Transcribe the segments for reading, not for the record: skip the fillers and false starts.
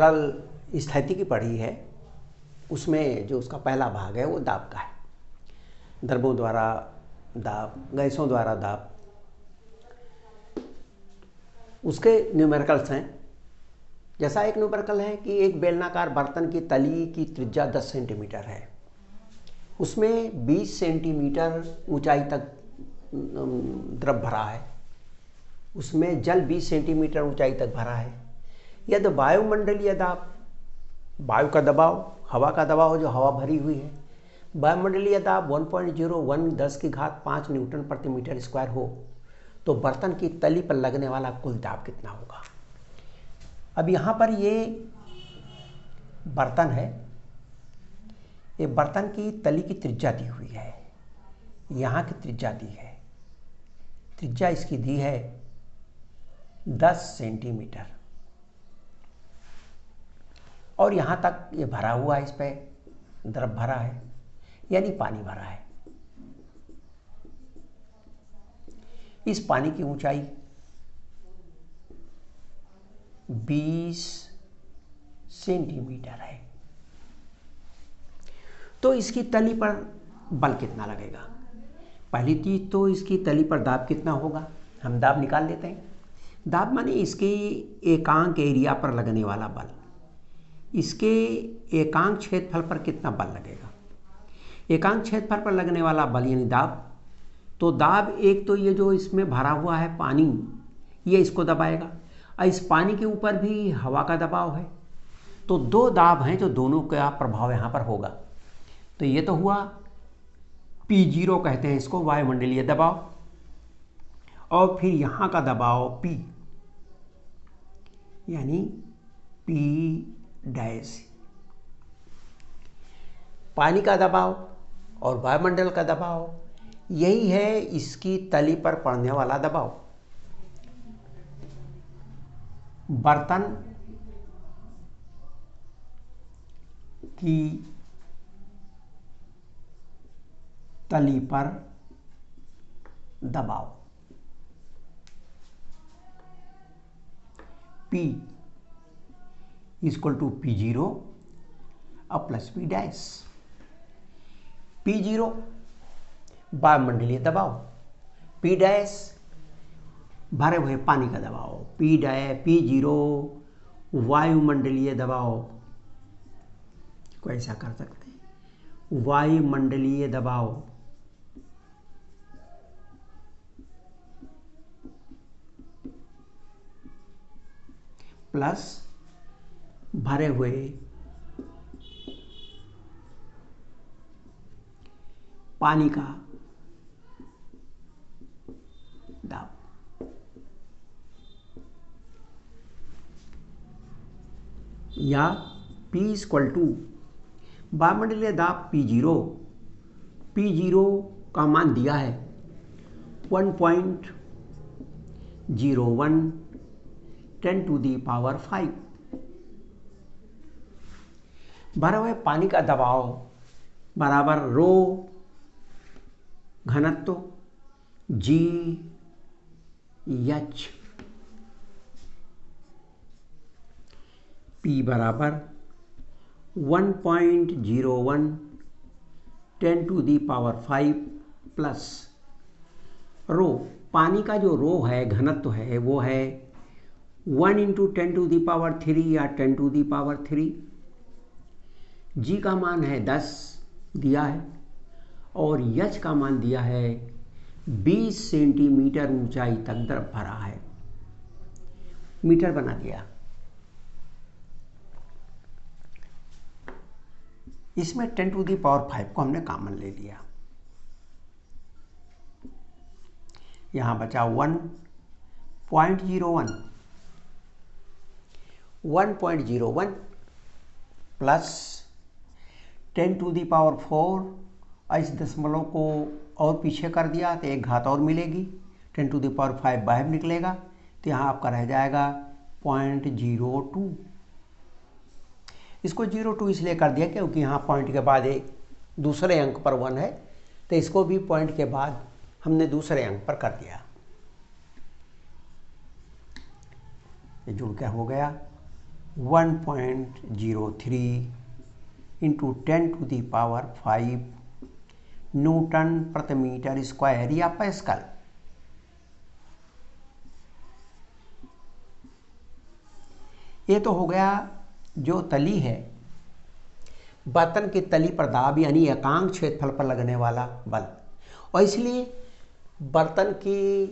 तरल स्थितिकी पढ़ी है, उसमें जो उसका पहला भाग है वो दाब का है। द्रवों द्वारा दाब, गैसों द्वारा दाब। उसके न्यूमेरिकल्स हैं। जैसा एक न्यूमेरिकल है कि एक बेलनाकार बर्तन की तली की त्रिज्या 10 सेंटीमीटर है, उसमें 20 सेंटीमीटर ऊंचाई तक द्रव भरा है, उसमें जल 20 सेंटीमीटर ऊंचाई तक भरा है। यदि वायुमंडलीय दाब, वायु का दबाव, हवा का दबाव जो हवा भरी हुई है, वायुमंडलीय दाब 1.01 10⁵ न्यूटन प्रति मीटर स्क्वायर हो, तो बर्तन की तली पर लगने वाला कुल दाब कितना होगा। अब यहाँ पर ये बर्तन है, ये बर्तन की तली की त्रिज्या दी हुई है, यहाँ की त्रिज्या दी है, त्रिज्या इसकी दी है 10 सेंटीमीटर, और यहाँ तक ये भरा हुआ है, इस पे द्रव भरा है, यानी पानी भरा है। इस पानी की ऊंचाई 20 सेंटीमीटर है, तो इसकी तली पर बल कितना लगेगा। पहली चीज तो इसकी तली पर दाब कितना होगा, हम दाब निकाल लेते हैं। दाब माने इसके एकांक एरिया पर लगने वाला बल, इसके एकांक क्षेत्रफल पर कितना बल लगेगा। एकांक क्षेत्रफल पर लगने वाला बल यानी दाब, तो दाब एक तो ये जो इसमें भरा हुआ है पानी, ये इसको दबाएगा, और इस पानी के ऊपर भी हवा का दबाव है, तो दो दाब हैं जो दोनों का प्रभाव यहाँ पर होगा। तो ये तो हुआ P0 कहते हैं इसको, वायुमंडलीय दबाव, और फिर यहाँ का दबाव P यानी P', पानी का दबाव और वायुमंडल का दबाव, यही है इसकी तली पर पड़ने वाला दबाव। बर्तन की तली पर दबाव P = P0 और प्लस P'। P0 वायुमंडलीय दबाव, P' भरे हुए पानी का दबाव, P0 वायुमंडलीय दबाव को ऐसा कर सकते हैं, वायुमंडलीय दबाव प्लस भरे हुए पानी का दाब। या P = वायुमंडलीय दाब P0 का मान दिया है 1.01 10⁵ भरे हुए पानी का दबाव बराबर रो घनत्व GH, P बराबर 1.01 10⁵ प्लस रो, पानी का जो रो है, घनत्व है, वो है 1 × 10⁻³ या 10⁻³। G का मान है 10 दिया है, और H का मान दिया है 20 सेंटीमीटर ऊंचाई तक द्रव भरा है। मीटर बना दिया। इसमें 10⁵ को हमने कॉमन ले लिया, यहां बचा 1.01 प्लस 10⁴, इस दशमलव को और पीछे कर दिया तो एक घात और मिलेगी, 10⁵ बाहर निकलेगा, तो यहाँ आपका रह जाएगा 0.02। इसको 0.2 इसलिए कर दिया क्योंकि यहाँ पॉइंट के बाद एक दूसरे अंक पर 1 है, तो इसको भी पॉइंट के बाद हमने दूसरे अंक पर कर दिया। ये जुड़ क्या हो गया 1.03 इंटू 10⁵ न्यूटन प्रति मीटर स्क्वायर या पास्कल। ये तो हो गया जो तली है, बर्तन की तली पर दाब यानी एकांक क्षेत्रफल पर लगने वाला बल, और इसलिए बर्तन की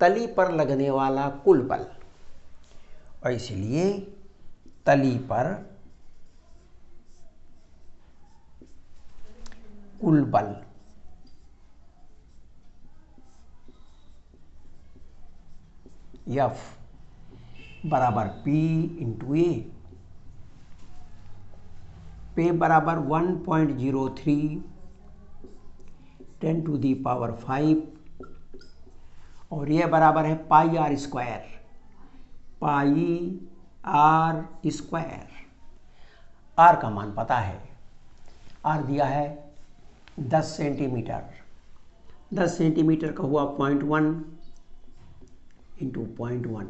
तली पर लगने वाला कुल बल, और इसलिए तली पर कुल बल F बराबर P इंटू ए। पे बराबर 1.03 10⁵ और यह बराबर है पाई आर स्क्वायर, आर का मान पता है, आर दिया है 10 सेंटीमीटर, 10 सेंटीमीटर का हुआ 0.1 इंटू 0.1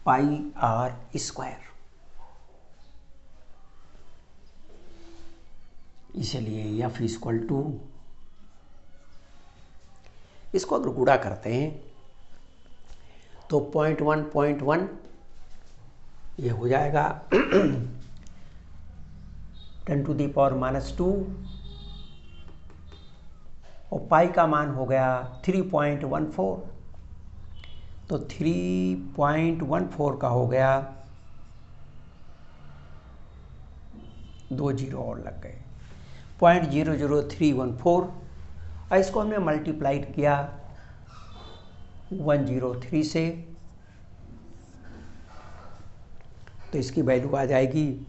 पाई आर स्क्वायर। इसलिए F इक्वल टू, इसको अगर गुणा करते हैं तो 0.1 ये हो जाएगा 10⁻⁻2 और पाई का मान हो गया 3.14, तो 3.14 का हो गया, 2 जीरो और लग गए, 0.00314, और इसको हमने मल्टीप्लाइड किया 103 से, तो इसकी वैल्यू आ जाएगी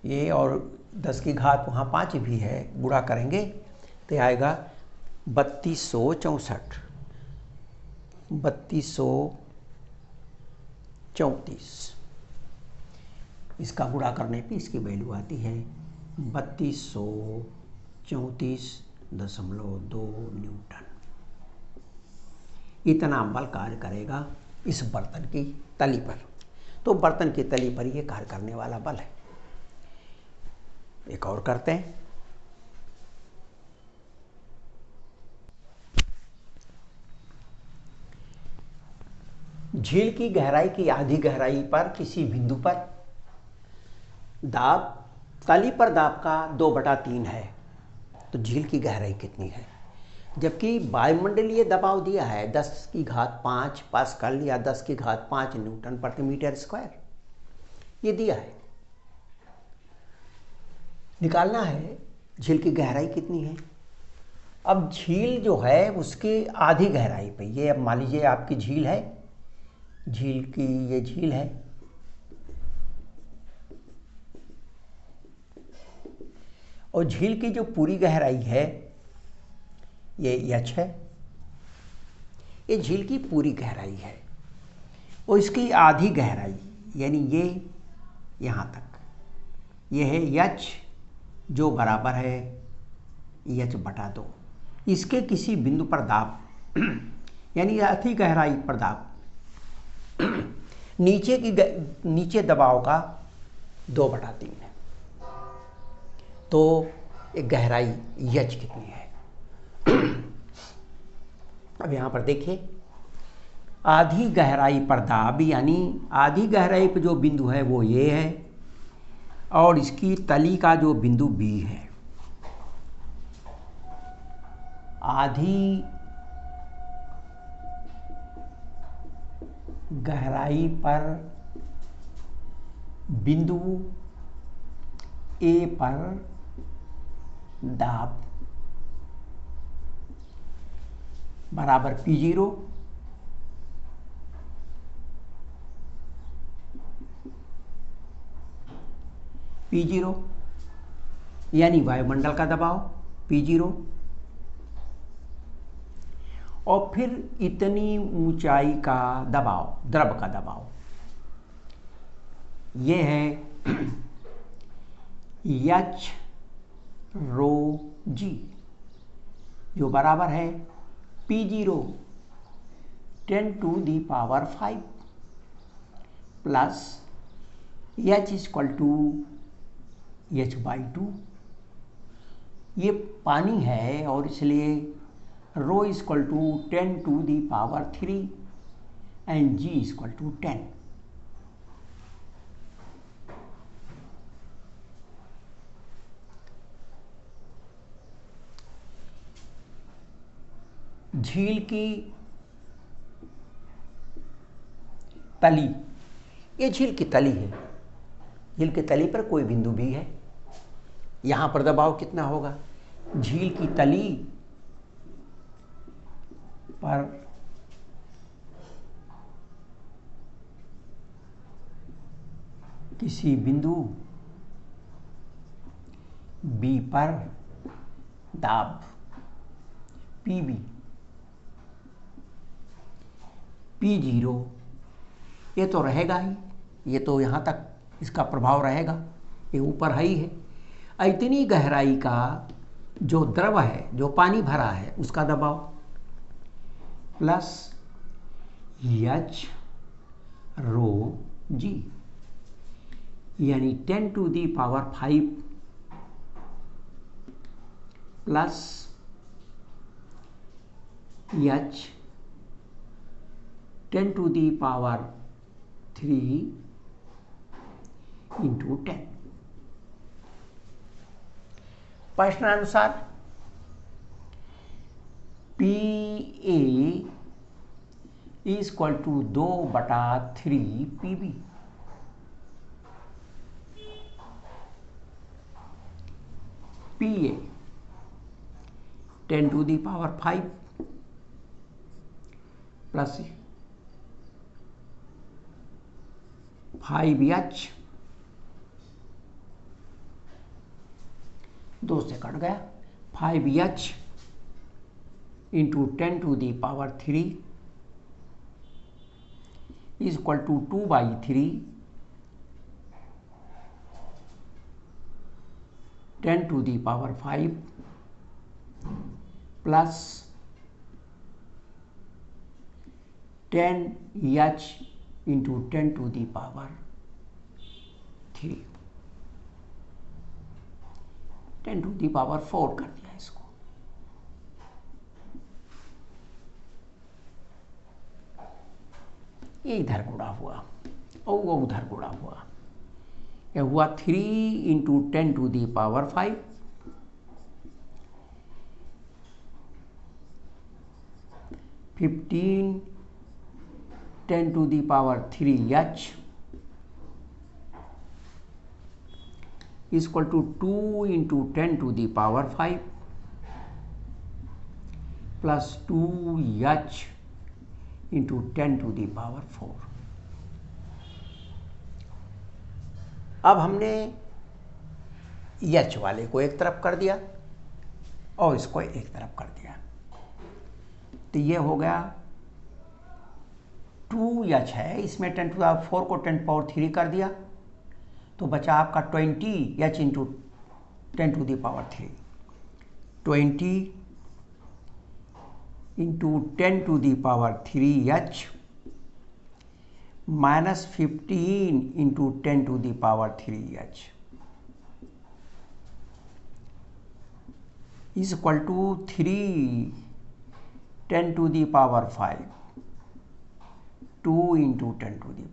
ये, और 10 की घात वहाँ 5 भी है, गुणा करेंगे तो आएगा 3234, 3234। इसका गुणा करने पे इसकी वैल्यू आती है 3234.2 न्यूटन। इतना बल कार्य करेगा इस बर्तन की तली पर, तो बर्तन की तली पर यह कार्य करने वाला बल है। एक और करते हैं। झील की गहराई की आधी गहराई पर किसी बिंदु पर दाब, तली पर दाब का 2/3 है, तो झील की गहराई कितनी है? जबकि वायुमंडलीय दबाव दिया है 10 की घात 5 पास्कल या 10 की घात 5 न्यूटन प्रति मीटर स्क्वायर, ये दिया है। निकालना है झील की गहराई कितनी है। अब झील जो है उसकी आधी गहराई पे, ये अब मान लीजिए आपकी झील है, झील की ये झील है, और झील की जो पूरी गहराई है ये h है, ये झील की पूरी गहराई है, और इसकी आधी गहराई यानी ये यहाँ तक, ये है h जो बराबर है h/2। इसके किसी बिंदु पर दाब यानी आधी गहराई पर दाब नीचे दबाव का 2/3 है, तो एक गहराई h कितनी है? अब यहाँ पर देखिए, आधी गहराई पर दाब यानी आधी गहराई पर जो बिंदु है वो ये है, और इसकी तली का जो बिंदु B है, आधी गहराई पर बिंदु A पर दाब बराबर P0, P0 यानी वायुमंडल का दबाव P0, और फिर इतनी ऊंचाई का दबाव, द्रव का दबाव, ये है एच रो जी, जो बराबर है P0 10⁵ plus H equal to H/2। ये पानी है और इसलिए rho equal to 10⁵ and G equal to 10। झील की तली, ये झील की तली है। झील की तली पर कोई बिंदु भी है। यहां पर दबाव कितना होगा? झील की तली पर किसी बिंदु B पर दाब PB, P0 ये तो रहेगा ही, ये तो यहाँ तक इसका प्रभाव रहेगा, ये ऊपर है ही है। इतनी गहराई का जो द्रव है, जो पानी भरा है, उसका दबाव प्लस H रो G, यानी 10⁵ प्लस H 10⁵ इंटू 10। प्रश्नानुसार PA equal to 2/3 PB। PA 10⁵ plus 5H, 2 से कट गया, 5H into 10⁵ equal to 2/3 10⁵ plus 10H into 10⁵ 10⁴ कर दिया इसको। ये इधर गुणा हुआ और वो उधर गुणा हुआ, ये हुआ 3 into 10⁵ 15 10⁵H equal to 2 into 10⁵ plus 2H into 10⁴। अब हमने H वाले को एक तरफ कर दिया और इसको एक तरफ कर दिया, तो ये हो गया 2H है, इसमें 10⁴ को 10⁴ कर दिया, तो बचा आपका 20H into 10⁵। 20 into 10⁵H minus 15 into 10⁵H is equal to 3 10⁵, 2 into 10⁵।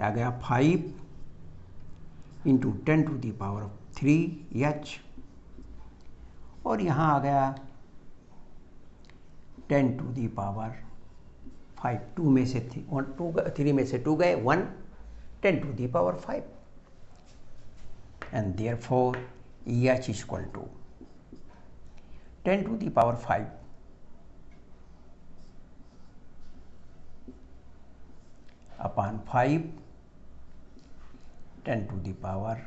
आ गया 5 इंटू 10⁵H और यहाँ आ गया 10⁵। 2 में से 3 में से 2 गए, 1 10⁵, and therefore H equal to 10⁵ upon 5 10⁵।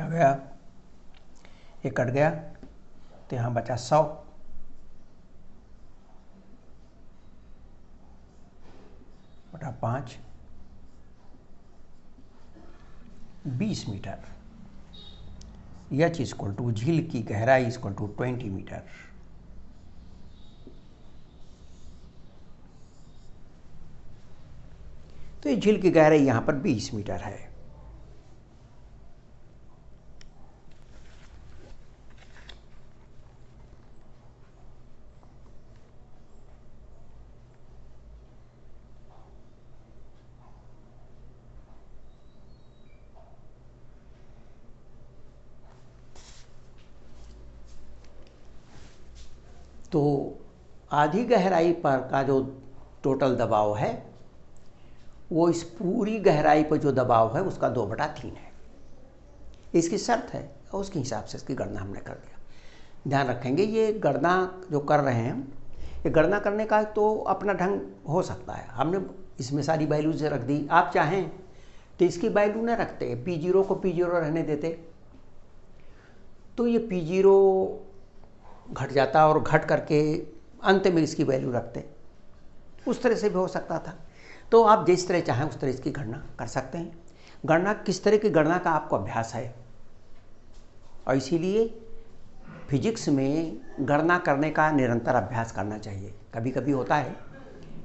आ गया, ये कट गया तो यहाँ बचा 100 बटा 5, 20 मीटर। एच इक्वल टू झील की गहराई इक्वल टू 20 मीटर। तो ये झील की गहराई यहाँ पर 20 मीटर है। तो आधी गहराई पर का जो टोटल दबाव है वो इस पूरी गहराई पर जो दबाव है उसका 2/3 है। इसकी शर्त है और उसके हिसाब से इसकी गणना हमने कर दिया। ध्यान रखेंगे ये गणना जो कर रहे हैं ये गणना करने का तो अपना ढंग हो सकता है। हमने इसमें सारी वैल्यूज रख दी, आप चाहें तो इसकी वैल्यू न रखते, P0 को P0 रहने देते तो ये P0 घट जाता और घट करके अंत में इसकी वैल्यू रखते, उस तरह से भी हो सकता था। तो आप जिस तरह चाहें उस तरह इसकी गणना कर सकते हैं। गणना किस तरह की गणना का आपको अभ्यास है, और इसीलिए फिजिक्स में गणना करने का निरंतर अभ्यास करना चाहिए। कभी कभी होता है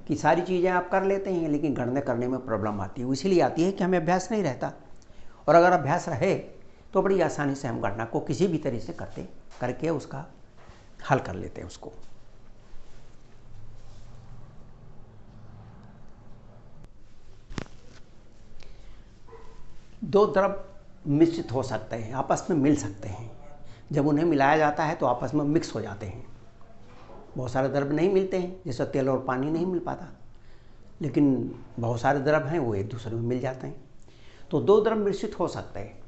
कि सारी चीज़ें आप कर लेते हैं लेकिन गणना करने में प्रॉब्लम आती है, इसीलिए आती है कि हमें अभ्यास नहीं रहता। और अगर अभ्यास रहे तो बड़ी आसानी से हम गणना को किसी भी तरह से करके उसका हल कर लेते हैं उसको। दो द्रव मिश्रित हो सकते हैं, आपस में मिल सकते हैं। जब उन्हें मिलाया जाता है तो आपस में मिक्स हो जाते हैं। बहुत सारे द्रव नहीं मिलते हैं, जैसे तेल और पानी नहीं मिल पाता, लेकिन बहुत सारे द्रव हैं वो एक दूसरे में मिल जाते हैं। तो दो द्रव मिश्रित हो सकते हैं।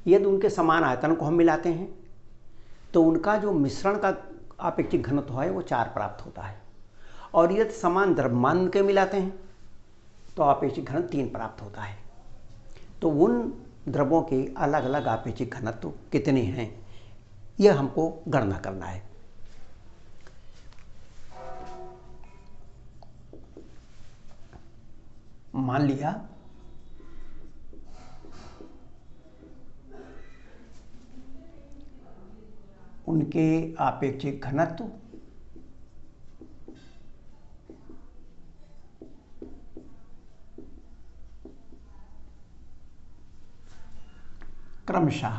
यदि उनके समान आयतन को हम मिलाते हैं तो उनका जो मिश्रण का आपेक्षिक घनत्व है वो 4 प्राप्त होता है, और यदि समान द्रव्यमान के मिलाते हैं तो आपेक्षिक घनत्व 3 प्राप्त होता है। तो उन द्रव्यों के अलग अलग आपेक्षिक घनत्व कितने हैं यह हमको गणना करना है। मान लिया उनके आपेक्षिक घनत्व क्रमशः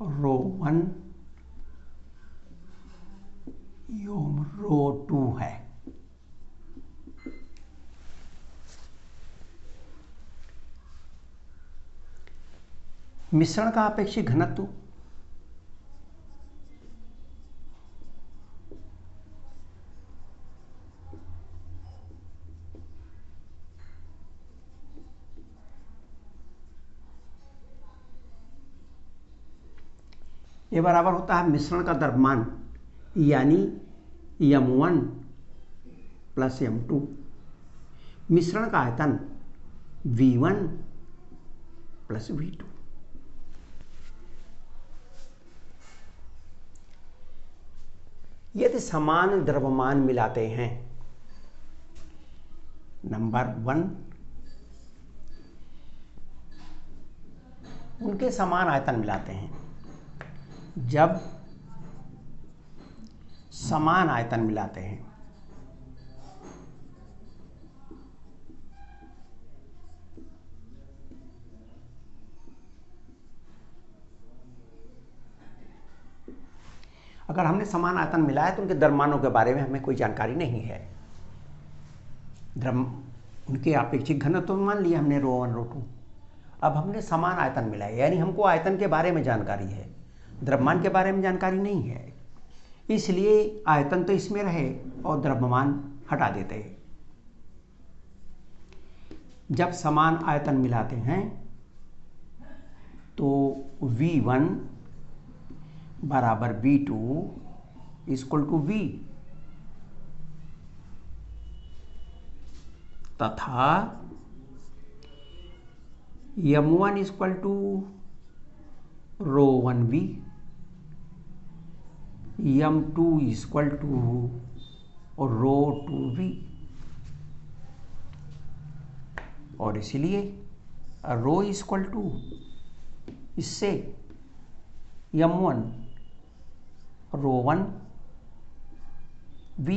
ρ1 एवं ρ2 है। मिश्रण का आपेक्षिक घनत्व ये बराबर होता है मिश्रण का द्रव्यमान यानी m1 प्लस m2, मिश्रण का आयतन v1 प्लस v2। यदि समान द्रव्यमान मिलाते हैं, नंबर 1 उनके समान आयतन मिलाते हैं। जब समान आयतन मिलाते हैं अगर हमने समान आयतन मिलाया तो उनके द्रव्यमानों के बारे में हमें कोई जानकारी नहीं है। उनके आपेक्षिक घनत्व मान लिया हमने ρ1 ρ2। अब हमने समान आयतन मिलाया यानी हमको आयतन के बारे में जानकारी है, द्रव्यमान के बारे में जानकारी नहीं है, इसलिए आयतन तो इसमें रहे और द्रव्यमान हटा देते हैं। जब समान आयतन मिलाते हैं तो V1 बराबर V2 इक्वल टू V। तथा m1 equal to ρ1v, m2 equal to ρ2v, और इसलिए रो इक्वल टू इससे m1 ρ1v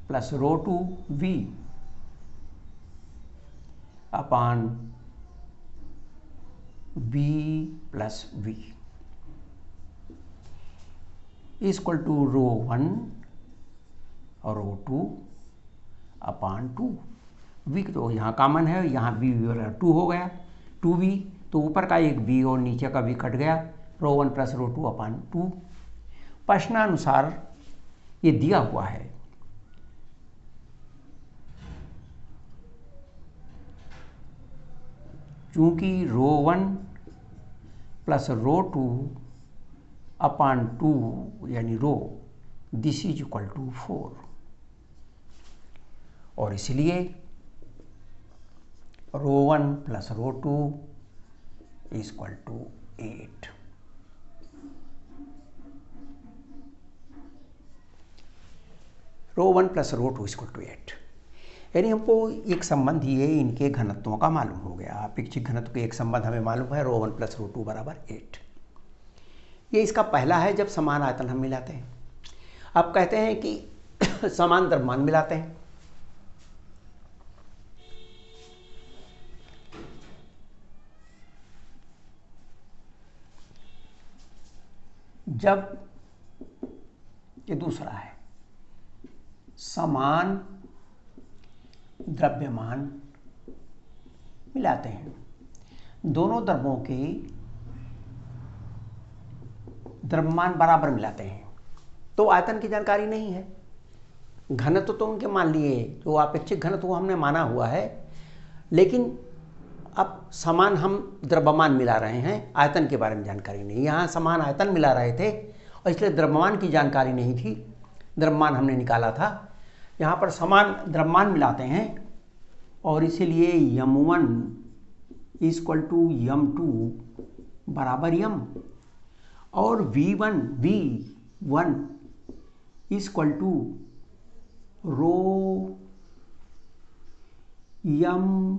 plus ρ2v upon v plus v equal to ρ1 और ρ2 अपान 2। v तो यहाँ कॉमन है, यहाँ v 2 हो गया, 2v, तो ऊपर का एक v और नीचे का v कट गया, ρ1 प्लस ρ2 अपान 2। प्रश्नानुसार ये दिया हुआ है, चूंकि ρ1 प्लस ρ2 अपान 2 यानी rho, this is equal to 4, और इसलिए ρ1 plus ρ2 equal to 8। ρ1 plus ρ2 equal to 8, यानी हमको एक संबंध ये इनके घनत्वों का मालूम हो गया। अपेक्षित घनत्व के एक संबंध हमें मालूम है, ρ1 प्लस ρ2 बराबर 8। ये इसका पहला है जब समान आयतन हम मिलाते हैं। अब कहते हैं कि समान द्रव्यमान मिलाते हैं। जब ये दूसरा है, समान द्रव्यमान मिलाते हैं, दोनों द्रव्यों के द्रव्यमान बराबर मिलाते हैं, तो आयतन की जानकारी नहीं है। घनत्व तो उनके मान लिए, जो अपेक्षित घनत्व हमने माना हुआ है, लेकिन अब समान हम द्रव्यमान मिला रहे हैं, आयतन के बारे में जानकारी नहीं। यहाँ समान आयतन मिला रहे थे और इसलिए द्रव्यमान की जानकारी नहीं थी, द्रव्यमान हमने निकाला था। यहाँ पर समान द्रव्यमान मिलाते हैं और इसीलिए m1 इक्वल टू m2 बराबर m, और v1 equal to rho m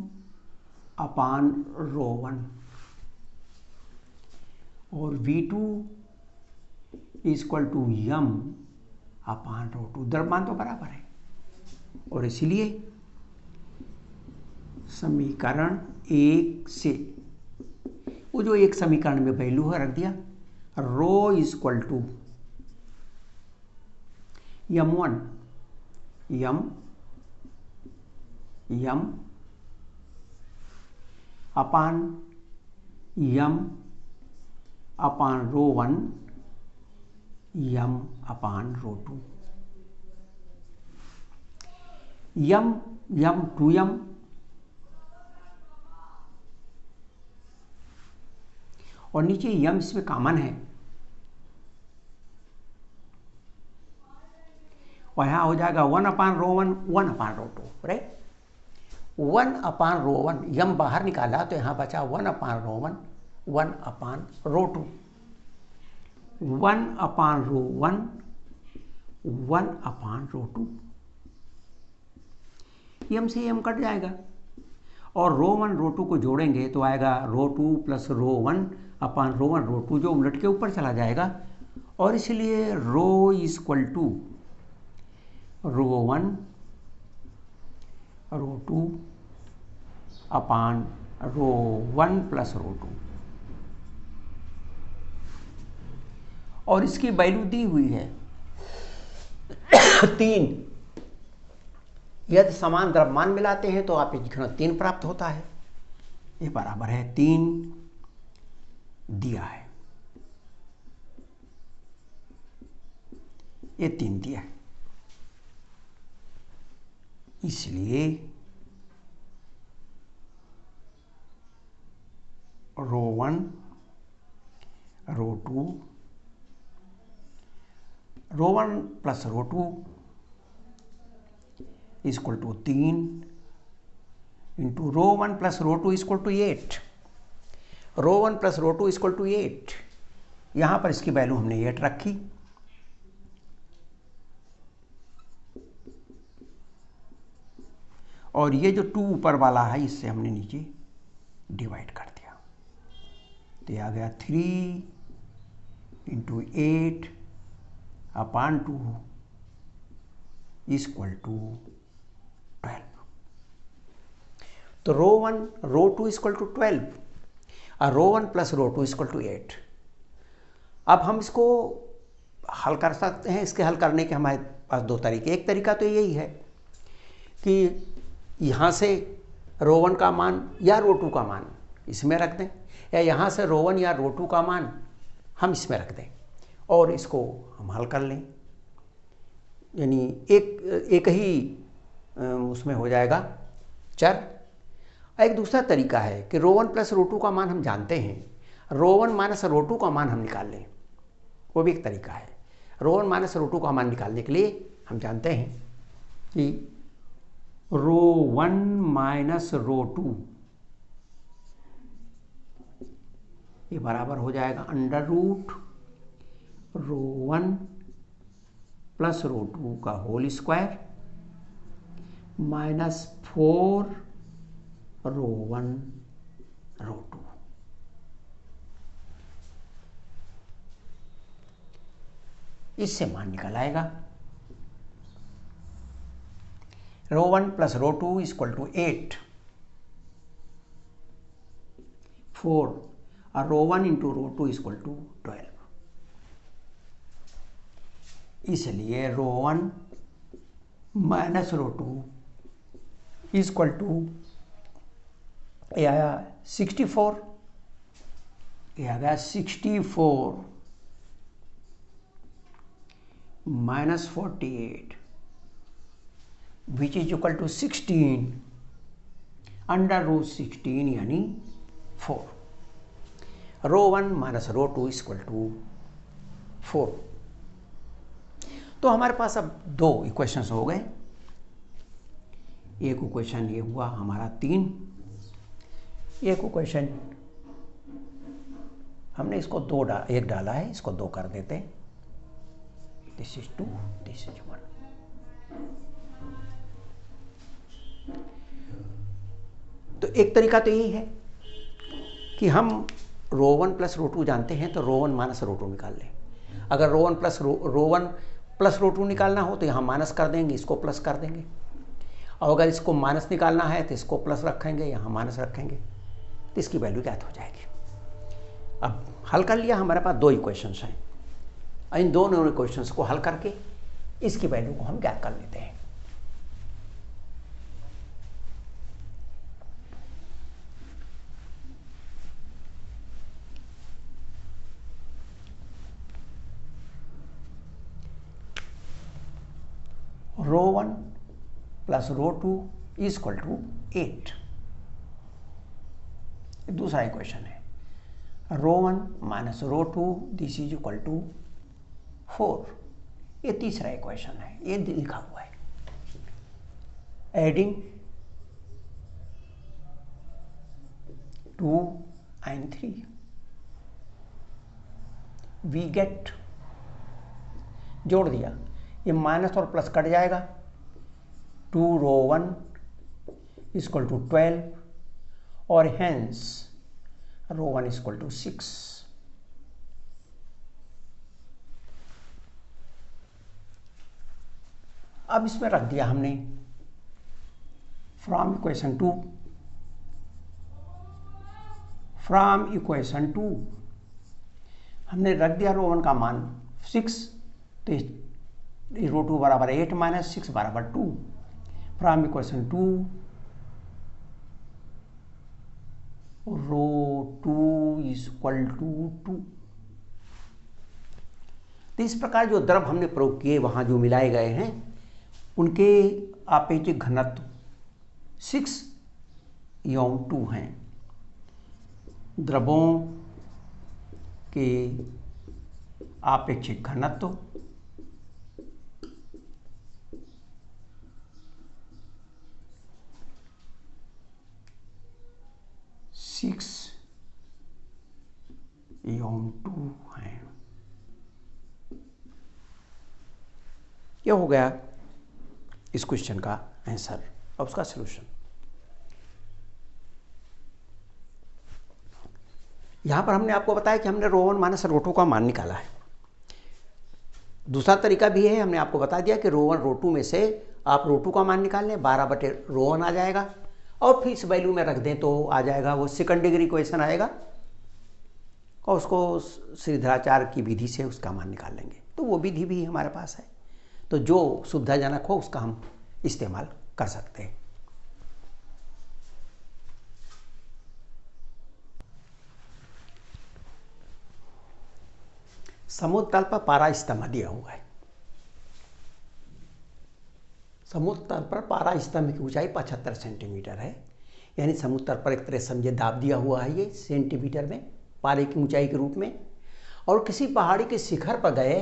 अपान ρ1, और v2 equal to m upon ρ2। द्रव्यमान तो बराबर है, और इसलिए समीकरण 1 से वो जो एक समीकरण में वैल्यू है रख दिया, rho equal to m1 m upon m upon ρ1 m upon ρ2, m 2m, और नीचे m इसमें कॉमन है, और यहाँ हो जाएगा 1 अपान ρ1 1 अपान ρ2, राइट। 1 अपान ρ1, m बाहर निकाला तो यहाँ बचा 1 अपान ρ1 1 अपान ρ2, 1 अपान ρ1 1 अपान ρ2, m से m कट जाएगा, और ρ1 ρ2 को जोड़ेंगे तो आएगा ρ2 प्लस ρ1 अपान ρ1 ρ2, जो उलट के ऊपर चला जाएगा, और इसलिए rho equal to ρ1 ρ2 upon ρ1 plus ρ2, और इसकी वैल्यू दी हुई है 3। यदि समान द्रव्यमान मिलाते हैं तो आप घनत्व 3 प्राप्त होता है। ये बराबर है 3 दिया है, ये 3 दिया है, इसलिए ρ1 ρ2 ρ1 plus ρ2 equal to 3 into rho 1 plus rho 2 equal to 8। Rho 1 plus rho 2 equal to 8। यहाँ पर इसकी वैल्यू हमने 8 रखी, और ये जो 2 ऊपर वाला है इससे हमने नीचे डिवाइड कर दिया, तो ये आ गया 3 इंटू 8 अपान 2 इक्वल टू 12। तो रो 1 रो 2 इक्वल टू 12 और rho 1 plus rho 2 equal to 8। अब हम इसको हल कर सकते हैं। इसके हल करने के हमारे पास दो तरीके। एक तरीका तो यही है कि यहाँ से रो 1 का मान या रो 2 का मान इसमें रख दें, या यहाँ से रो 1 या रो 2 का मान हम इसमें रख दें और इसको हम हल कर लें, यानी एक ही उसमें हो जाएगा चर। एक दूसरा तरीका है कि रो 1 प्लस रो 2 का मान हम जानते हैं, रो 1 माइनस रो 2 का मान हम निकाल लें, वो भी एक तरीका है। रो 1 माइनस रो 2 का मान निकालने के लिए हम जानते हैं कि रो 1 माइनस रो 2 ये बराबर हो जाएगा under root rho 1 plus rho 2 का whole square minus 4 rho 1 rho 2। इससे मान निकल आएगा rho 1 plus rho 2 equal to 8, 4 और rho 1 into rho 2 equal to 12। इसलिए rho 1 minus rho 2 equal to ये आया 64, ये आ गया 64 minus 48 which is equal to 16 under root 16 यानी 4। Rho 1 minus rho 2 equal to 4। तो हमारे पास अब दो इक्वेशंस हो गए। एक इक्वेशन ये हुआ हमारा 3, एक इक्वेशन हमने इसको एक डाला है, इसको 2 कर देते हैं। This is 2, this is 1। तो एक तरीका तो यही है कि हम रो 1 प्लस रो 2 जानते हैं, तो रो 1 माइनस रो 2 निकाल लें। अगर रो 1 प्लस रो 2 निकालना हो तो यहाँ माइनस कर देंगे, इसको प्लस कर देंगे, और अगर इसको माइनस निकालना है तो इसको प्लस रखेंगे, यहाँ माइनस रखेंगे, तो इसकी वैल्यू ज्ञात हो जाएगी। अब हल कर लिया, हमारे पास दो इक्वेशंस हैं। इन दोनों इक्वेशंस को हल करके इसकी वैल्यू को हम ज्ञात कर लेते हैं। Rho 1 plus rho 2 equal to 8, दूसरा इक्वेशन है। Rho 1 minus rho 2 this is equal to 4, ये तीसरा इक्वेशन है, ये लिखा हुआ है। एडिंग 2 and 3 वी गेट, जोड़ दिया, ये माइनस और प्लस कट जाएगा, 2 रो 1 इक्वल टू 12 और हेंस रो 1 इक्वल टू 6। अब इसमें रख दिया हमने फ्रॉम इक्वेशन 2 हमने रख दिया रो 1 का मान 6, तो रो 2 बराबर 8 माइनस 6 बराबर 2। From equation 2 rho 2 equal to 2। तो इस प्रकार जो द्रव हमने प्रयोग किए, वहां जो मिलाए गए हैं, उनके आपेक्षिक घनत्व 6 एवं 2 हैं। द्रवों के आपेक्षिक घनत्व 6/2 है। ये हो गया इस क्वेश्चन का आंसर और उसका सलूशन। यहां पर हमने आपको बताया कि हमने रो 1 माइनस रो 2 का मान निकाला है। दूसरा तरीका भी है, हमने आपको बता दिया कि रो 1 रो 2 में से आप रो 2 का मान निकाल लें, 12/रो 1 आ जाएगा और फिर इस वैल्यू में रख दें तो आ जाएगा, वो सेकंड डिग्री इक्वेशन आएगा और उसको श्रीधराचार्य की विधि से उसका मान निकाल लेंगे। तो वो विधि भी हमारे पास है, तो जो सुविधाजनक हो उसका हम इस्तेमाल कर सकते हैं। समुद्र तल पर पारा स्तंभ दिया हुआ है। समुद्र तल पर पारा स्तंभ की ऊंचाई 75 सेंटीमीटर है, यानी समुद्र तल पर एक तरह समझे दाब दिया हुआ है ये सेंटीमीटर में पारे की ऊंचाई के रूप में। और किसी पहाड़ी के शिखर पर गए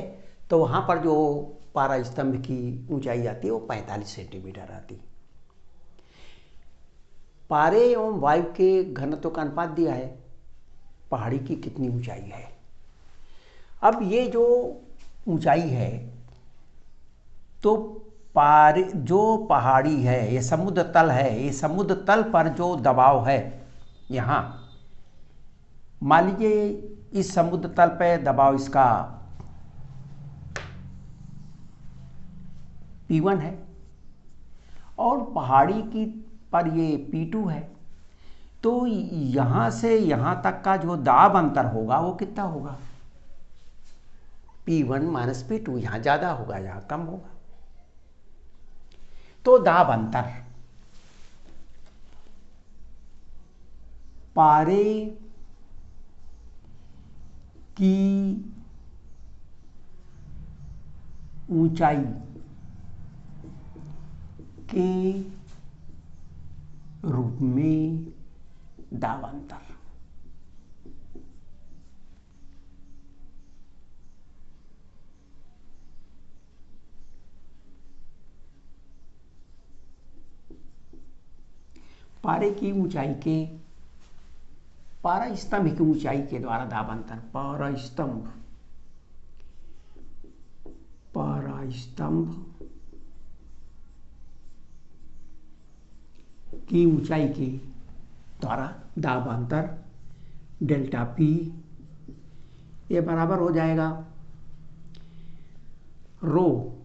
तो वहाँ पर जो पारा स्तंभ की ऊंचाई आती है वो 45 सेंटीमीटर आती। पारे एवं वायु के घनत्व का अनुपात दिया है, पहाड़ी की कितनी ऊंचाई है। अब ये जो ऊंचाई है तो जो पहाड़ी है, ये समुद्र तल है, ये समुद्र तल पर जो दबाव है, यहाँ मान लीजिए इस समुद्र तल पे दबाव इसका P1 है और पहाड़ी की पर ये P2 है, तो यहाँ से यहाँ तक का जो दाब अंतर होगा वो कितना होगा, P1 माइनस P2। यहाँ ज़्यादा होगा, यहाँ कम होगा। तो दाब अंतर पारे की ऊंचाई के रूप में दाब अंतर। पारे की ऊंचाई के पारा स्तंभ की ऊंचाई के द्वारा दाब अंतर, पारा स्तंभ की ऊंचाई के द्वारा दाब अंतर डेल्टा पी, ये बराबर हो जाएगा रो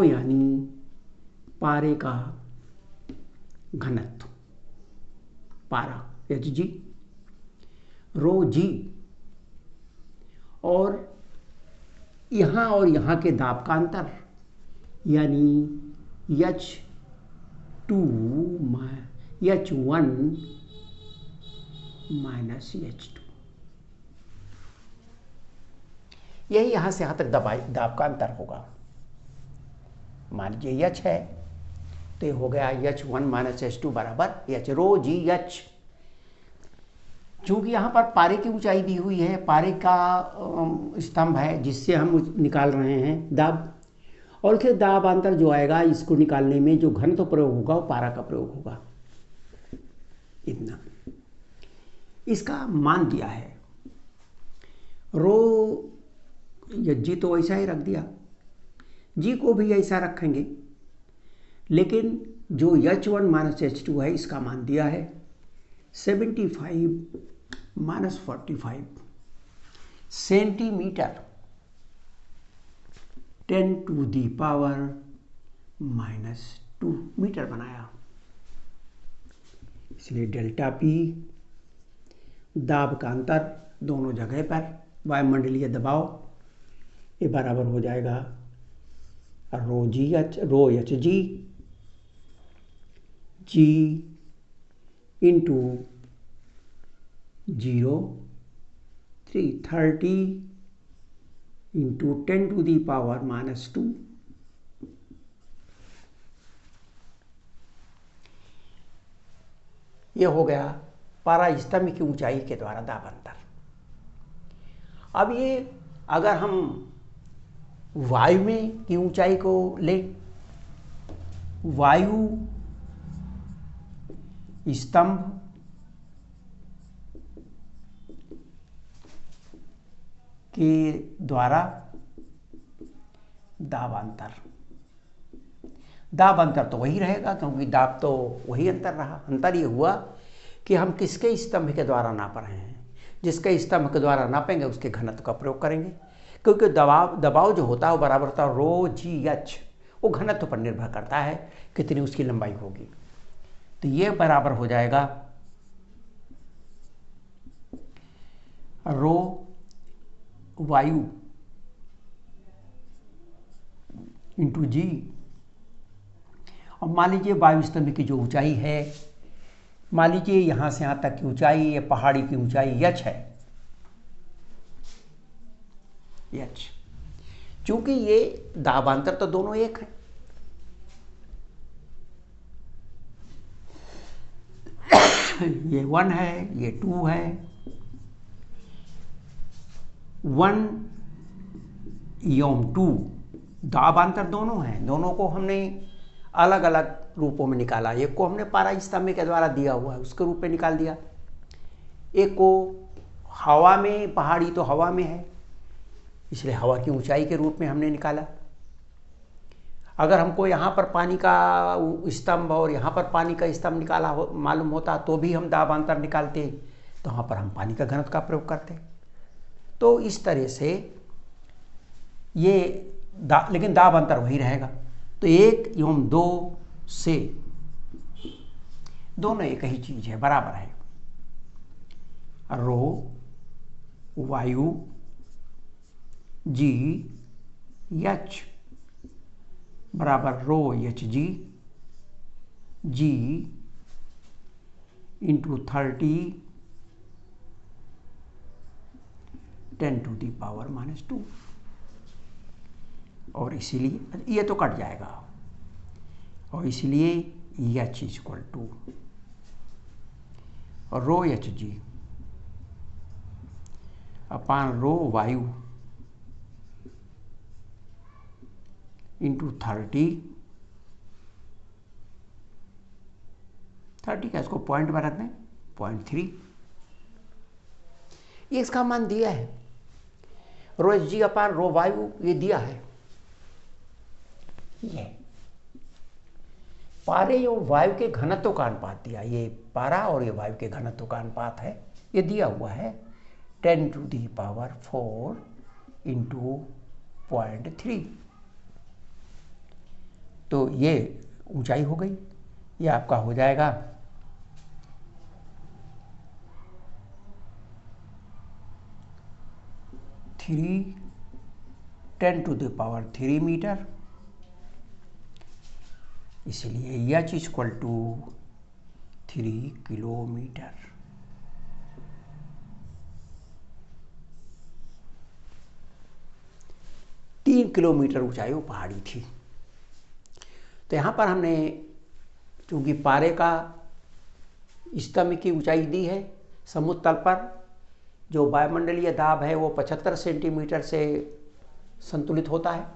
यानी पारे का घनत्व, पारा Hg, रो जी, और यहाँ के दाब का अंतर यानी H1 माइनस H2, यही यहाँ से यहाँ तक दाब का अंतर होगा। मान लीजिए H है तो ये हो गया H1 माइनस H2 बराबर H रो जी H। चूंकि यहाँ पर पारे की ऊंचाई दी हुई है, पारे का स्तंभ है जिससे हम निकाल रहे हैं दाब, और फिर दाब अंतर जो आएगा इसको निकालने में जो घनत्व प्रयोग होगा वो पारा का प्रयोग होगा, इतना इसका मान दिया है। रो या जी तो ऐसा ही रख दिया, जी को भी ऐसा रखेंगे, लेकिन जो H1 माइनस H2 है इसका मान दिया है 75 माइनस 45 सेंटीमीटर 10⁻⁻² मीटर बनाया। इसलिए डेल्टा पी दाब का अंतर दोनों जगह पर वायुमंडलीय दबाव, ये बराबर हो जाएगा रो एच जी इंटू 0.330 इंटू 10⁻⁻²। ये हो गया पारा स्तंभ की ऊंचाई के द्वारा दाब अंतर। अब ये अगर हम वायु में की ऊंचाई को लें, वायु स्तंभ के द्वारा दाबांतर। दाब अंतर तो वही रहेगा, क्योंकि दाब तो वही अंतर रहा। अंतर ये हुआ कि हम किसके स्तंभ के द्वारा नाप रहे हैं। जिसके स्तंभ के द्वारा नापेंगे उसके घनत्व का प्रयोग करेंगे, क्योंकि दबाव जो होता है वो बराबर होता है रो जी एच। वो घनत्व पर निर्भर करता है कितनी उसकी लंबाई होगी। तो ये बराबर हो जाएगा रो वायु इंटू जी। और मान लीजिए वायु स्तंभ की जो ऊंचाई है, मान लीजिए यहां से यहां तक की ऊंचाई, ये पहाड़ी की ऊंचाई एच है, एच। चूंकि ये दाबांतर तो दोनों एक है, ये 1 है, ये 2 है। 1 एवं 2 दाबांतर दोनों हैं। दोनों को हमने अलग अलग रूपों में निकाला। एक को हमने पारा स्तंभ के द्वारा दिया हुआ है उसके रूप में निकाल दिया, एक को हवा में, पहाड़ी तो हवा में है इसलिए हवा की ऊंचाई के रूप में हमने निकाला। अगर हमको यहाँ पर पानी का स्तंभ और यहाँ पर पानी का स्तंभ निकाला मालूम होता तो भी हम दाबांतर निकालते, तो वहाँ पर हम पानी का घनत्व का प्रयोग करते। तो इस तरह से ये लेकिन दाबांतर वही रहेगा। तो 1 एवं 2 से दोनों एक ही चीज है, बराबर है रो वायु जी एच बराबर रो एच जी जी इंटू 30 10⁻⁻²। और इसीलिए ये तो कट जाएगा, और इसलिए H equal to rho H G upon rho वायु इंटू 30 का इसको पॉइंट में रख दें 0.3। ये इसका मान दिया है, रो एच जी अपान रो वायु ये दिया है। ये पारे और वायु के घनत्व का अनुपात दिया, ये पारा और ये वायु के घनत्व का अनुपात है, ये दिया हुआ है 10⁻⁴ इंटू 0.3। तो ये ऊंचाई हो गई, ये आपका हो जाएगा 10⁻³ मीटर। इसलिए एच इक्वल टू 3 किलोमीटर। तीन किलोमीटर ऊंचाई वो पहाड़ी थी। तो यहाँ पर हमने चूंकि पारे का स्तंभ की ऊंचाई दी है, समुद्र तल पर जो वायुमंडलीय दाब है वो 75 सेंटीमीटर से संतुलित होता है,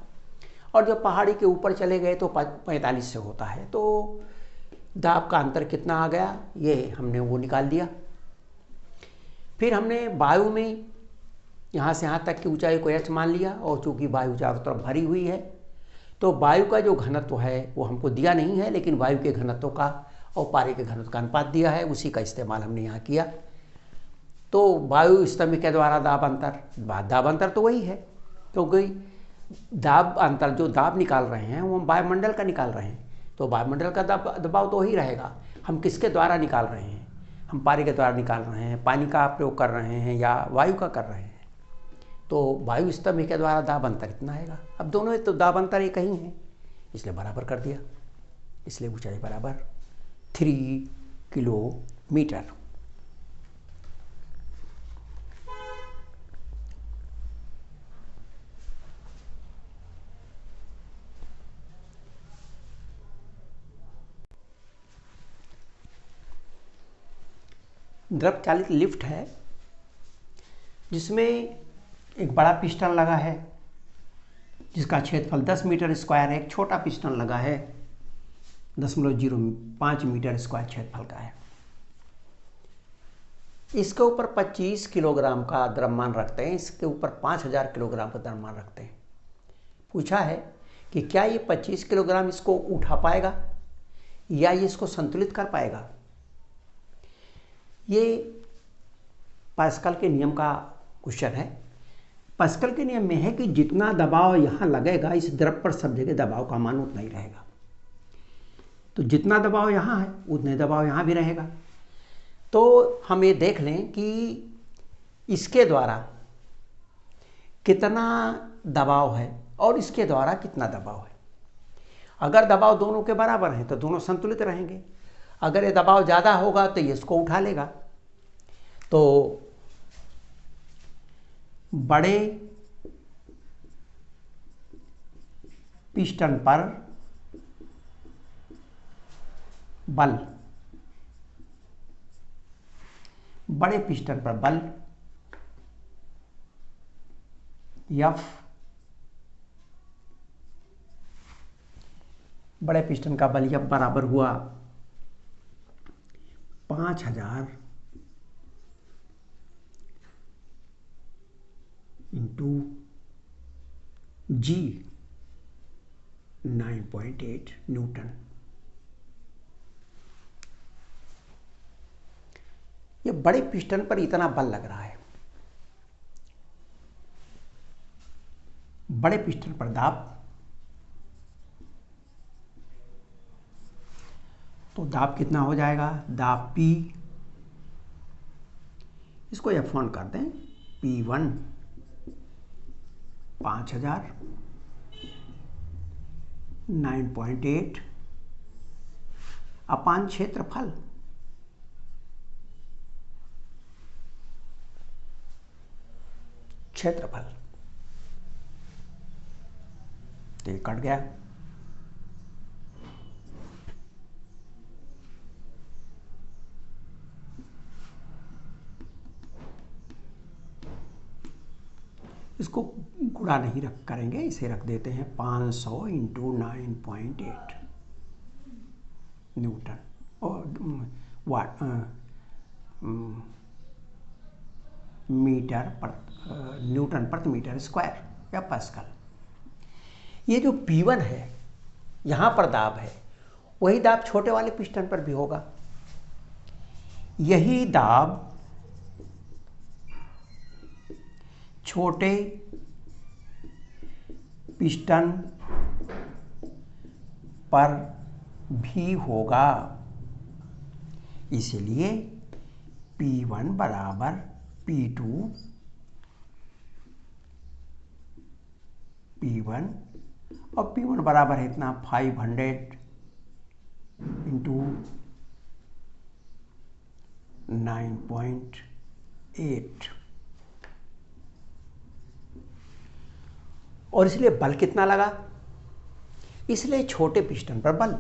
और जब पहाड़ी के ऊपर चले गए तो 45 से होता है। तो दाब का अंतर कितना आ गया ये हमने वो निकाल दिया। फिर हमने वायु में यहाँ से यहाँ तक की ऊंचाई को एच मान लिया, और चूंकि वायु चारों तरफ भरी हुई है तो वायु का जो घनत्व है वो हमको दिया नहीं है, लेकिन वायु के घनत्व का और पारे के घनत्व का अनुपात दिया है, उसी का इस्तेमाल हमने यहाँ किया। तो वायु स्तंभ के द्वारा दाब अंतर तो वही है, क्योंकि दाब अंतर जो दाब निकाल रहे हैं वो हम वायुमंडल का निकाल रहे हैं, तो वायुमंडल का दबाव तो वही रहेगा। हम किसके द्वारा निकाल रहे हैं, हम पारे के द्वारा निकाल रहे हैं, पानी का प्रयोग कर रहे हैं या वायु का कर रहे हैं। तो वायु स्तंभ के द्वारा दाब अंतर इतना आएगा। अब दोनों तो दाब अंतर एक ही है, इसलिए बराबर कर दिया, इसलिए ऊंचाई बराबर 3 किलोमीटर। द्रव चालित लिफ्ट है जिसमें एक बड़ा पिस्टन लगा है जिसका क्षेत्रफल 10 मीटर स्क्वायर है, एक छोटा पिस्टन लगा है 0.05 मीटर स्क्वायर क्षेत्रफल का है। इसके ऊपर 25 किलोग्राम का द्रव्यमान रखते हैं, इसके ऊपर 5000 किलोग्राम का द्रव्यमान रखते हैं। पूछा है कि क्या ये 25 किलोग्राम इसको उठा पाएगा या ये इसको संतुलित कर पाएगा। ये पास्कल के नियम का क्वेश्चन है। पास्कल के नियम में है कि जितना दबाव यहाँ लगेगा इस द्रव पर सब जगह दबाव का मान उतना ही रहेगा। तो जितना दबाव यहाँ है उतने दबाव यहाँ भी रहेगा। तो हम ये देख लें कि इसके द्वारा कितना दबाव है और इसके द्वारा कितना दबाव है। अगर दबाव दोनों के बराबर हैं तो दोनों संतुलित रहेंगे। अगर ये दबाव ज़्यादा होगा तो ये इसको उठा लेगा। तो बड़े पिस्टन पर बल, बड़े पिस्टन पर बल F, बड़े पिस्टन का बल F बराबर हुआ 5000 इंटू G 9.8 न्यूटन। ये बड़े पिस्टन पर इतना बल लग रहा है। बड़े पिस्टन पर दाब, तो दाब कितना हो जाएगा, दाब P, इसको F1 कर दें, P1 5000 9.8 अपान क्षेत्रफल, क्षेत्रफल तो ये कट गया। इसको गुणा नहीं करेंगे, इसे रख देते हैं 500 इंटू 9.8 न्यूटन और वाट मीटर पर न्यूटन प्रति मीटर स्क्वायर या पास्कल। ये जो P1 है यहाँ पर दाब है, वही दाब छोटे वाले पिस्टन पर भी होगा। यही दाब छोटे पिस्टन पर भी होगा। इसलिए P1 बराबर P2 P1 और P1 बराबर है इतना 500 इंटू 9.8 और इसलिए बल कितना लगा, इसलिए छोटे पिस्टन पर बल,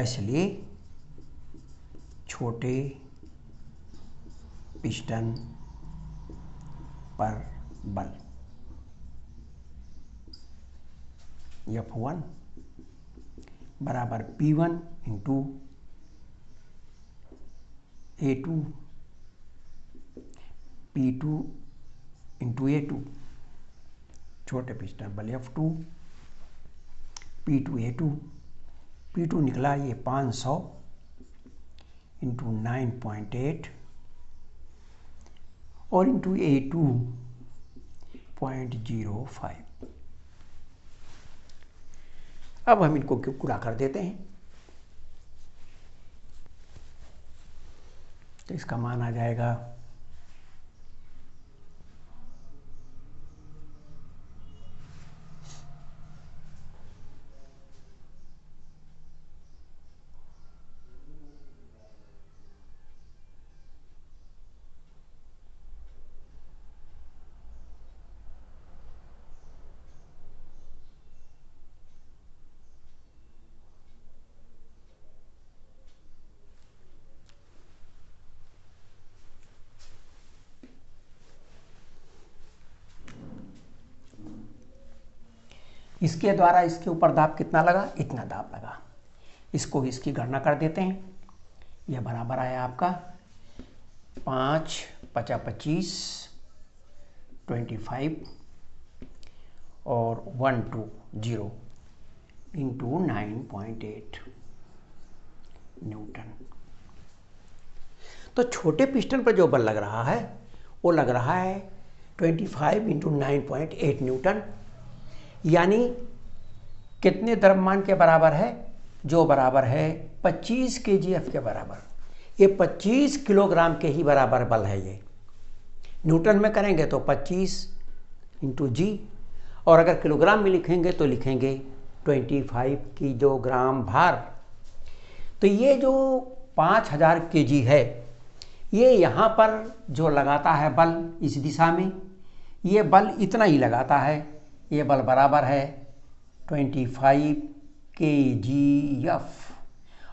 इसलिए छोटे पिस्टन पर बल F1 बराबर P1 into A2 P2 into A2, छोटे पिस्टन बल F2 P2 A2, P2 निकला ये 500 इंटू 9.8 और इंटू A2 0.05। अब हम इनको गुणा कर देते हैं तो इसका मान आ जाएगा इसके द्वारा इसके ऊपर दाब कितना लगा, इतना दाब लगा। इसको इसकी गणना कर देते हैं। यह बराबर आया आपका 5 पचा 25, 25 और 120 इंटू 9.8 न्यूटन। तो छोटे पिस्टन पर जो बल लग रहा है वो लग रहा है 25 इंटू 9.8 न्यूटन, यानी कितने द्रव्यमान के बराबर है? जो बराबर है 25 kgf के बराबर। ये 25 किलोग्राम के ही बराबर बल है। ये न्यूटन में करेंगे तो 25 इंटू जी, और अगर किलोग्राम में लिखेंगे तो लिखेंगे 25 किलोग्राम भार। तो ये जो 5000 kg है, ये यहाँ पर जो लगाता है बल इस दिशा में, ये बल इतना ही लगाता है। ये बल बराबर है 25 kgf,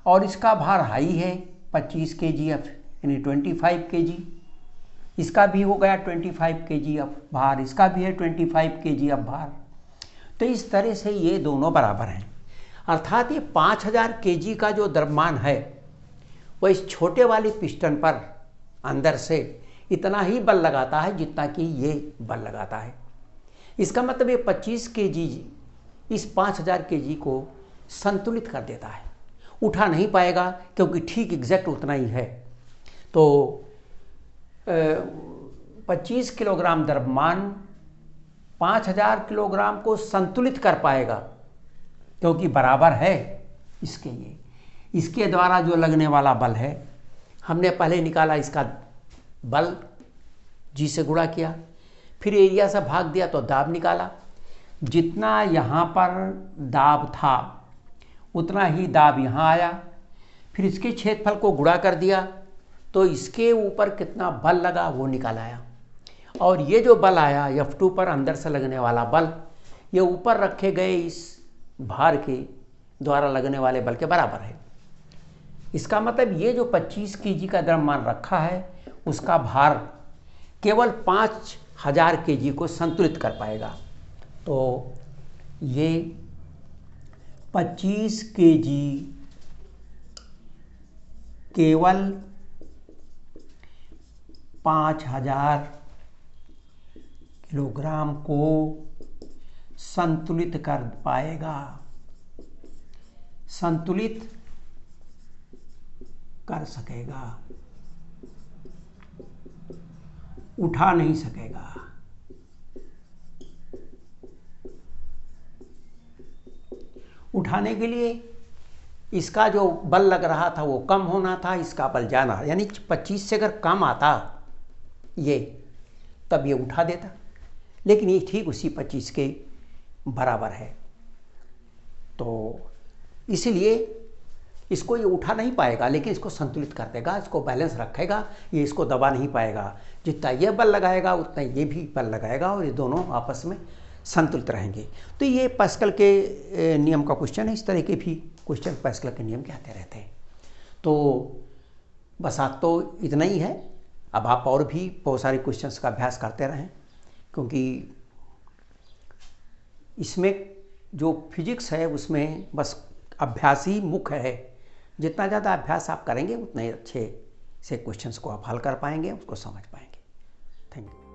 और इसका भार हाई है 25 kgf, यानी 25 kg। इसका भी हो गया 25 kgf भार, इसका भी है 25 kgf भार। तो इस तरह से ये दोनों बराबर हैं। अर्थात ये 5000 kg का जो द्रव्यमान है वह इस छोटे वाले पिस्टन पर अंदर से इतना ही बल लगाता है जितना कि ये बल लगाता है। इसका मतलब ये 25 kg इस 5000 kg को संतुलित कर देता है, उठा नहीं पाएगा क्योंकि ठीक एग्जैक्ट उतना ही है। तो 25 किलोग्राम द्रव्यमान 5000 किलोग्राम को संतुलित कर पाएगा क्योंकि बराबर है इसके। ये इसके द्वारा जो लगने वाला बल है, हमने पहले निकाला इसका बल, जी से गुणा किया, फिर एरिया से भाग दिया तो दाब निकाला। जितना यहाँ पर दाब था उतना ही दाब यहाँ आया, फिर इसके क्षेत्रफल को गुणा कर दिया तो इसके ऊपर कितना बल लगा वो निकाल आया। और ये जो बल आया F2 पर अंदर से लगने वाला बल, ये ऊपर रखे गए इस भार के द्वारा लगने वाले बल के बराबर है। इसका मतलब ये जो 25 kg का द्रव्यमान रखा है उसका भार केवल 5000 kg को संतुलित कर पाएगा। तो ये 25 kg केवल 5000 किलोग्राम को संतुलित कर पाएगा, संतुलित कर सकेगा, उठा नहीं सकेगा। उठाने के लिए इसका जो बल लग रहा था वो कम होना था, इसका बल जाना, यानी 25 से अगर कम आता ये, तब ये उठा देता, लेकिन ये ठीक उसी 25 के बराबर है। तो इसलिए इसको ये उठा नहीं पाएगा, लेकिन इसको संतुलित कर देगा, इसको बैलेंस रखेगा, ये इसको दबा नहीं पाएगा। जितना ये बल लगाएगा उतना ये भी बल लगाएगा और ये दोनों आपस में संतुलित रहेंगे। तो ये पास्कल के नियम का क्वेश्चन है। इस तरह के भी क्वेश्चन पास्कल के नियम के आते रहते हैं। तो बस आज तो इतना ही है। अब आप और भी बहुत सारे क्वेश्चंस का अभ्यास करते रहें, क्योंकि इसमें जो फिजिक्स है उसमें बस अभ्यास ही मुख्य है। जितना ज़्यादा अभ्यास आप करेंगे उतने अच्छे से क्वेश्चंस को आप हल कर पाएंगे, उसको समझ पाएंगे। Thank you.